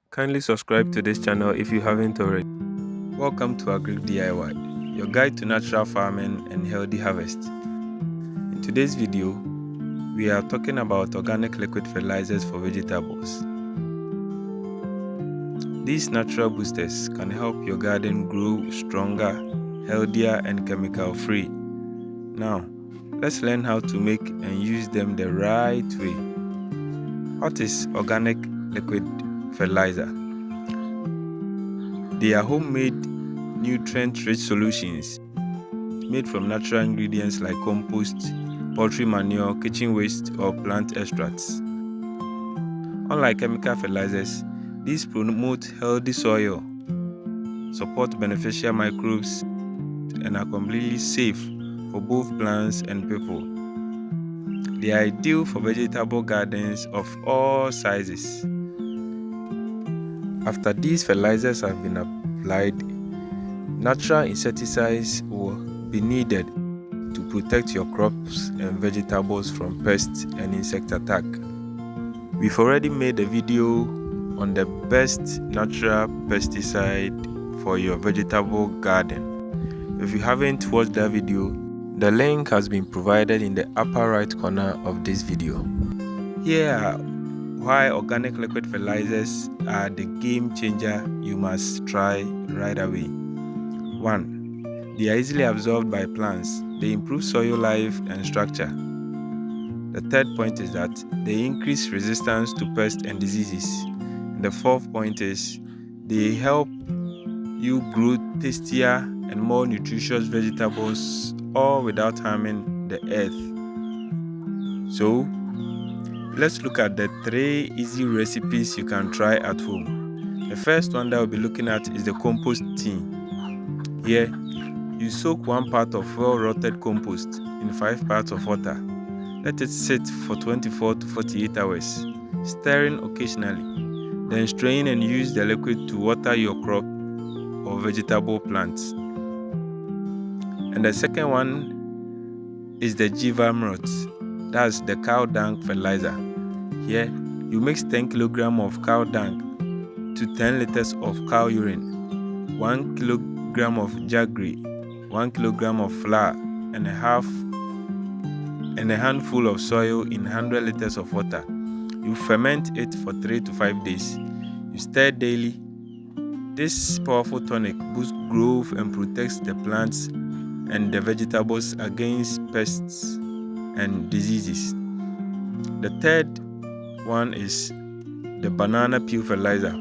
Kindly subscribe to this channel if you haven't already. Welcome to Agric DIY, your guide to natural farming and healthy harvest. In today's video, we are talking about organic liquid fertilizers for vegetables. These natural boosters can help your garden grow stronger, healthier, and chemical-free. Now, let's learn how to make and use them the right way. What is organic liquid fertilizer? They are homemade, nutrient-rich solutions made from natural ingredients like compost, poultry manure, kitchen waste, or plant extracts. Unlike chemical fertilizers, these promote healthy soil, support beneficial microbes, and are completely safe for both plants and people. They are ideal for vegetable gardens of all sizes. After these fertilizers have been applied, natural insecticides will be needed to protect your crops and vegetables from pests and insect attack. We've already made a video on the best natural pesticide for your vegetable garden. If you haven't watched that video, the link has been provided in the upper right corner of this video. Here are why organic liquid fertilizers are the game changer you must try right away. 1. They are easily absorbed by plants. They improve soil life and structure. The third point is that they increase resistance to pests and diseases. And the fourth point is they help you grow tastier and more nutritious vegetables, all without harming the earth. So, let's look at the 3 easy recipes you can try at home. The first one that we'll be looking at is the compost tea. Here, you soak 1 part of well-rotted compost in 5 parts of water. Let it sit for 24 to 48 hours, stirring occasionally. Then strain and use the liquid to water your crop or vegetable plants. And the second one is the Jeevamrut. That's the cow dung fertilizer. Here, you mix 10 kg of cow dung to 10 liters of cow urine, 1 kg of jaggery, 1 kg of flour, and a handful of soil in 100 liters of water. You ferment it for 3 to 5 days. You stir daily. This powerful tonic boosts growth and protects the plants and the vegetables against pests and diseases. The third one is the banana peel fertilizer.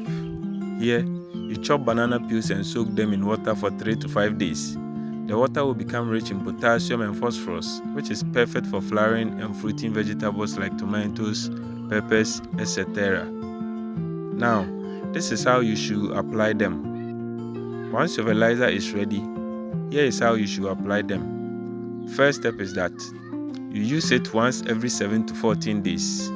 Here, you chop banana peels and soak them in water for 3 to 5 days. The water will become rich in potassium and phosphorus, which is perfect for flowering and fruiting vegetables like tomatoes, peppers, etc. Now, this is how you should apply them. Once your fertilizer is ready, here is how you should apply them. First step is that you use it once every 7 to 14 days.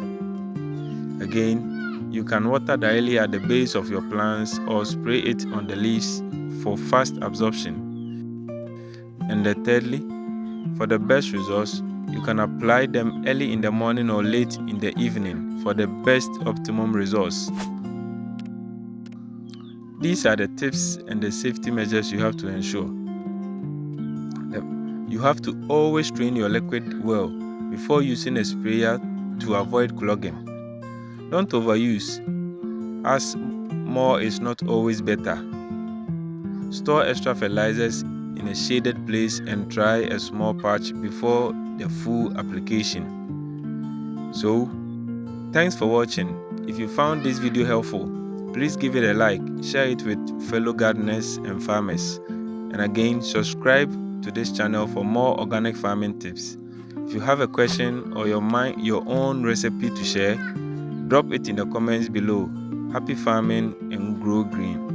Again, you can water directly at the base of your plants or spray it on the leaves for fast absorption. And thirdly, for the best results, you can apply them early in the morning or late in the evening for the best optimum results. These are the tips and the safety measures you have to ensure. You have to always strain your liquid well before using a sprayer to avoid clogging. Don't overuse, as more is not always better. Store extra fertilizers in a shaded place and try a small patch before the full application. So, thanks for watching. If you found this video helpful, please give it a like, share it with fellow gardeners and farmers, and again, subscribe to this channel for more organic farming tips. If you have a question or your own recipe to share, drop it in the comments below. Happy farming and grow green.